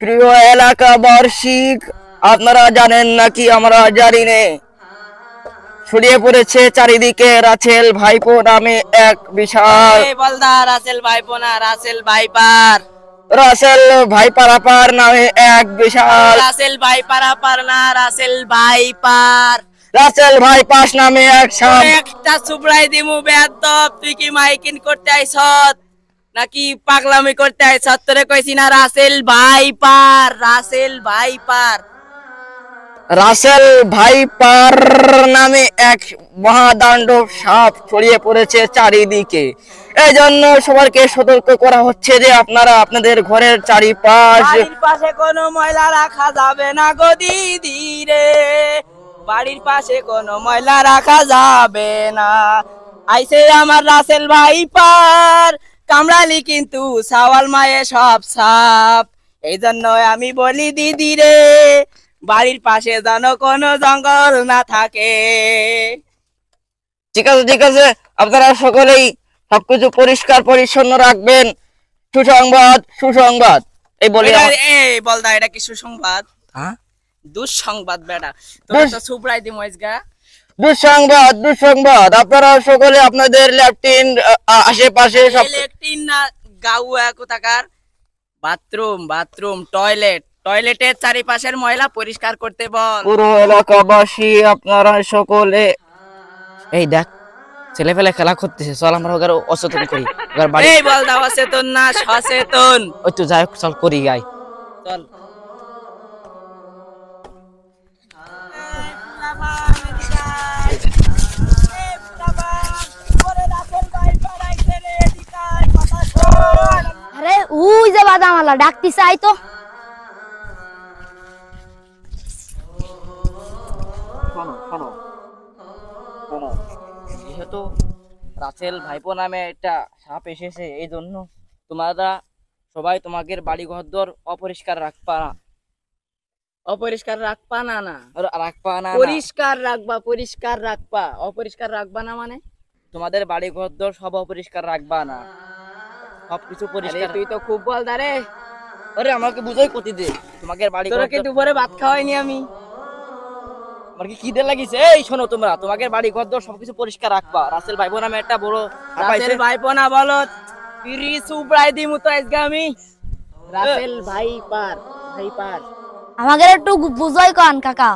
প্রিয় এলাকাবাসী, আপনারা জানেন নাকি আমরা জানি না, ছড়িয়ে পড়েছে চারিদিকে রাসেল ভাইপো নামে এক বিশাল বলদা রাসেল ভাইপো না, রাসেল ভাইপার। রাসেল ভাইপারাপার নামে এক বিশাল রাসেল ভাইপার আপার না, রাসেল ভাইপার। রাসেল ভাইপাস নামে এক সাপ। একটা সুবড়াই দিমু বেয়াদব, তুই কি মাইকিং করতে আইছত নাকি পাগলামি করতে আইছত? তোরে কইছি না Russell viper, Russell viper. Russell viper নামে এক মহাদানব সাপ ছড়িয়ে পড়েছে চারিদিকে। এই জন্য সবাইকে সতর্ক করা হচ্ছে যে আপনারা আপনাদের ঘরের চারিপাশ বাড়ির পাশে কোনো ময়লা রাখা যাবে না গো দিদি রে, বাড়ির পাশে কোনো ময়লা রাখা যাবে না। আইসে আমার রাসেল ভাইপার, কামড়ালি কিন্তু সাওয়াল মায়ে সব সাপ। এই জন্য আমি বলি দিদি রে, বাড়ির পাশে যেন কোনো জঙ্গল না থাকে। ঠিক আছে, ঠিক আছে, আপনারা সকলেই সবকিছু পরিষ্কার পরিচ্ছন্ন রাখবেন। সুসংবাদ, সুসংবাদ এই বলে এই বলদা, এটা কি সুসংবাদ? হ্যাঁ, দুঃসংবাদ বেটা, তোরা তো সুবড়াই দিমু আজগা। দুঃসংবাদ, দুঃসংবাদ। আপনারা সকলে আপনাদের ল্যাট্রিন আশেপাশে সব ইলেকট্রিক না গাউয়া কোথাকার, বাথরুম, বাথরুম, টয়লেট, টয়লেটের চারিপাশের ময়লা পরিষ্কার করতে বল। পুরো এলাকাবাসী আপনারা সকলে, এই দেখ ছেলে ফেলে খেলা করতেছে, চল আমরা ওকে অচেতন করি। এই বল দাও, অচেতন না সচেতন। ওই তো যাই হোক, চল করি গাই চল। আরে ওই যে বাদামালা ডাকতিছে, আই তো। শোনো শোনো শোনো, যেহেতু রাসেল ভাইপো নামে একটা সাপ এসেছে, এই জন্য তোমরা সবাই তোমাদের বাড়ি ঘর অপরিষ্কার রাখবা না। অপরিষ্কার রাখবা না? না রাখবা না, পরিষ্কার রাখবা, পরিষ্কার রাখবা। অপরিষ্কার রাখবা না মানে? তোমাদের বাড়ি ঘর সব অপরিষ্কার রাখবা না, সবকিছু পরিষ্কার। তুই তো খুব বলদা রে। আরে আমাকে বুঝাই কতি দে, তোমাদের বাড়ি তোরা কি দুপুরে ভাত খাওয়াইনি আমি? আমার কি খিদে লাগিছে? এই শোনো, তোমরা তোমাদের বাড়ি ঘর সবকিছু পরিষ্কার রাখবা। রাসেল ভাইপো নামে একটা বড় সাপ আইছে। রাসেল ভাইপো না বলো, পিরি সুবড়াই দিমু তো আজকে আমি। Russell viper, viper. আমাদের একটু বুঝাই কন কাকা,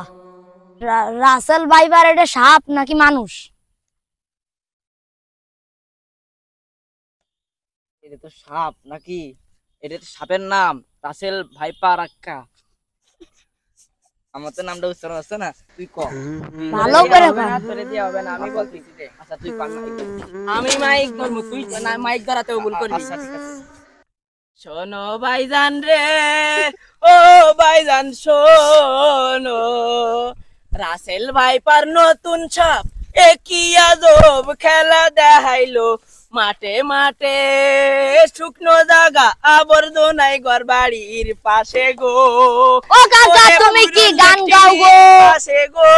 রাসেল ভাইপার এটা সাপ নাকি মানুষ? এটা তো সাপ নাকি? এটা তো সাপের নাম রাসেল ভাইপার আক্কা। আমার তো নামটা উচ্চারণ আছে না, তুই ক। ভালো করে কন। তোরে দিয়ে হবে না, আমি বলতেছি রে। আচ্ছা তুই পার না। আমি মাইক ধরবো, তুই না মাইক ধরাতেও ভুল করবি। আচ্ছা ঠিক আছে। শোনো ভাইজান রে, ও ভাইজান শোনো, রাসেল ভাইপার নতুন সাপ একই আজব খেলা দেখাইলো। মাঠে মাঠে শুকনো জায়গা আবর্জনায় ঘর বাড়ির পাশে গো। ও কাকা, তুমি কি গান গাও গো? পাশে গো,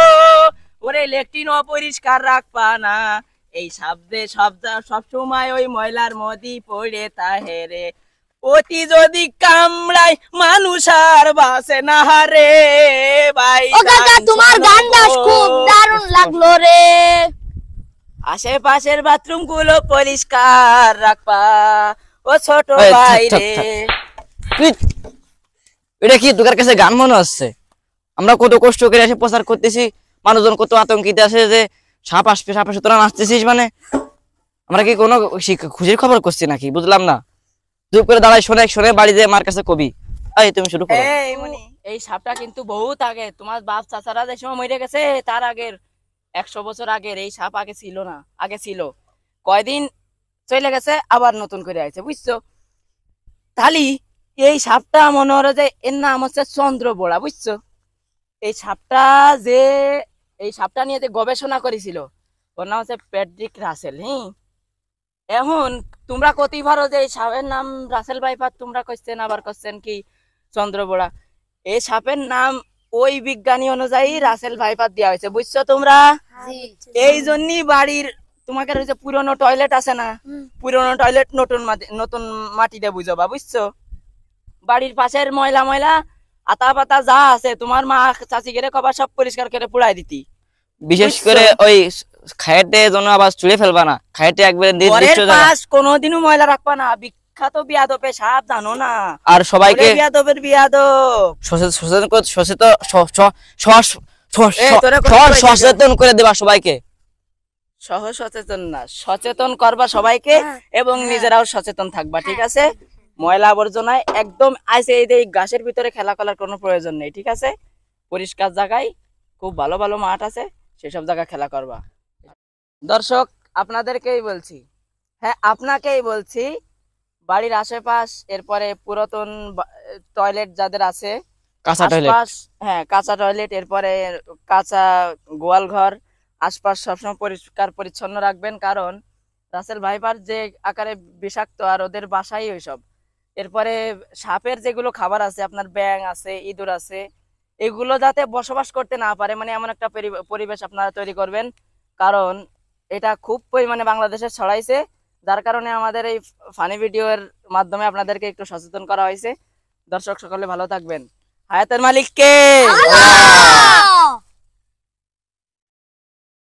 ওরে লেট্রিন অপরিষ্কার রাখবা না। এই শব্দে সব সময় ওই ময়লার মধ্যে পড়ে তাহেরে, অতি যদি কামড়াই মানুষ আর বাসে না রে ভাই। ও কাকা, তোমার গানটা খুব দারুণ লাগলো রে। আশেপাশের বাথরুম গুলো পরিষ্কার রাখবা ও ছোট ভাই রে। এটা কি তোর কাছে গান মনে হচ্ছে? আমরা কত কষ্ট করে এসে প্রচার করতেছি, মানুষজন কত আতঙ্কিত আছে যে সাপ আসবে, সাপ আসবে, তোরা নাচতেছিস মানে? আমরা কি কোনো খুশির খবর করছি নাকি? বুঝলাম না। চুপ করে দাঁড়াই, শোনে শোনে বাড়ি দিয়ে মার কাছে কবি। এই তুমি শুরু করো। এই সাপটা কিন্তু বহুত আগে, তোমার বাপ চাচারা যে সময় মরে গেছে তার আগের 100 বছর আগের এই সাপ আগে ছিল না, আগে ছিল, কয়দিন চলে গেছে, আবার নতুন করে আইছে, বুঝছো? তাহলে এই সাপটা মনে হলো যে এর নাম হচ্ছে চন্দ্রবোড়া, বুঝছো? এই সাপটা যে, এই সাপটা নিয়ে যে গবেষণা করেছিল ওর নাম হচ্ছে প্যাট্রিক রাসেল। এখন তোমরা কতি পারো যে এই সাপের নাম রাসেল ভাইপার, তোমরা কইছেন আবার কইছেন কি চন্দ্রবোড়া। এই সাপের নাম ওই বিজ্ঞানী অনুযায়ী রাসেল ভাইপার দেওয়া হয়েছে, বুঝছো তোমরা? এই জন্যই বাড়ির তোমাকে যে পুরনো টয়লেট আছে না, পুরনো টয়লেট নতুন মাটি দিয়ে বুঝবা, বুঝছো? বাড়ির পাশের ময়লা ময়লা আতা পাতা যা আছে তোমার মা চাচি গেরে কবার সব পরিষ্কার করে পুড়াই দিতি। বিশেষ বুঝছো? করে ওই খায়েতে যেন আবার চুড়ে ফেলবা না, খায়েতে একবারে ঘরের নির্দিষ্ট জায়গা। পাশ কোনোদিনও ময়লা রাখবা না, বিখ্যাত বিয়াদপে সাপ জানো না? আর সবাইকে ওরে বিয়াদবের বিয়াদব। সচেতন এ, তোরা কোথায় যাইছিস? সচেতন করে দেবা সবাইকে। সহ সচেতন না, সচেতন করবা সবাইকে এবং নিজেরাও সচেতন থাকবা, ঠিক আছে? ময়লা আবর্জনায় একদম আইসে এই গাছের ভিতরে খেলা করার কোনো প্রয়োজন নেই, ঠিক আছে? পরিষ্কার জায়গায় খুব ভালো ভালো মাঠ আছে, সেসব জায়গায় খেলা করবা। দর্শক আপনাদেরকেই বলছি, হ্যাঁ আপনাকেই বলছি, বাড়ির আশেপাশ এরপরে পুরাতন টয়লেট যাদের আছে কাঁচা টয়লেট, আশপাশ, হ্যাঁ কাঁচা টয়লেট, এরপরে কাঁচা গোয়াল ঘর, আশপাশ সবসময় পরিষ্কার পরিচ্ছন্ন রাখবেন, কারণ রাসেল ভাইপার যে আকারে বিষাক্ত আর ওদের বাসাই ওইসব। এরপরে সাপের যেগুলো খাবার আছে, আপনার ব্যাঙ আছে, ইঁদুর আছে, এগুলো যাতে বসবাস করতে না পারে, মানে এমন একটা পরিবেশ আপনারা তৈরি করবেন, কারণ এটা খুব পরিমাণে বাংলাদেশে ছড়াইছে, যার কারণে আমাদের এই ফানি ভিডিওর মাধ্যমে আপনাদেরকে একটু সচেতন করা হয়েছে। দর্শক সকলে ভালো থাকবেন। হায়াতের মালিক কে? আল্লাহ।